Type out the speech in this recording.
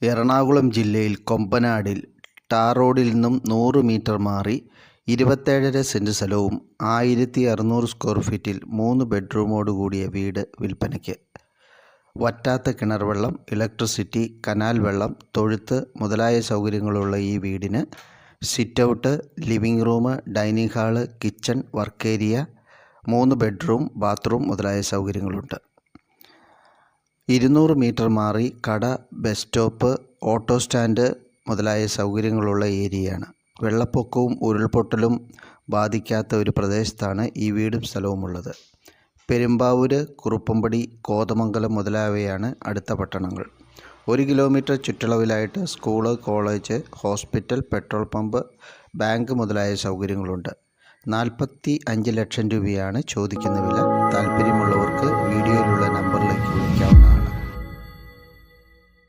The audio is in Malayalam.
എറണാകുളം ജില്ലയിൽ കൊമ്പനാടിൽ ടാർ റോഡിൽ നിന്നും 100 മീറ്റർ മാറി 27.5 സെന്റ് സ്ഥലവും 1600 സ്ക്വയർ ഫീറ്റിൽ 3 ബെഡ്റൂമോട് കൂടിയ വീട് വിൽപ്പനയ്ക്ക്. വറ്റാത്ത കിണർ വെള്ളം, ഇലക്ട്രിസിറ്റി, കനാൽ വെള്ളം, തൊഴുത്ത് മുതലായ സൗകര്യങ്ങളുള്ള ഈ വീടിന് sit out, living room, dining hall, kitchen, work area, 3 bedroom, bathroom മുതലായ സൗകര്യങ്ങളുണ്ട്. 200 മീറ്റർ മാറി കട, ബസ് സ്റ്റോപ്പ്, ഓട്ടോ സ്റ്റാൻഡ് മുതലായ സൗകര്യങ്ങളുള്ള ഏരിയയാണ്. വെള്ളപ്പൊക്കവും ഉരുൾപൊട്ടലും ബാധിക്കാത്ത ഒരു പ്രദേശത്താണ് ഈ വീടും സ്ഥലവുമുള്ളത്. പെരുമ്പാവൂർ, കുറുപ്പമ്പടി, കോതമംഗലം മുതലായവയാണ് അടുത്ത പട്ടണങ്ങൾ. 1 കിലോമീറ്റർ ചുറ്റളവിലായിട്ട് school, college, hospital, petrol pump, bank മുതലായ സൗകര്യങ്ങളുണ്ട്. 45 ലക്ഷം രൂപയാണ് ചോദിക്കുന്ന വില. താല്പര്യം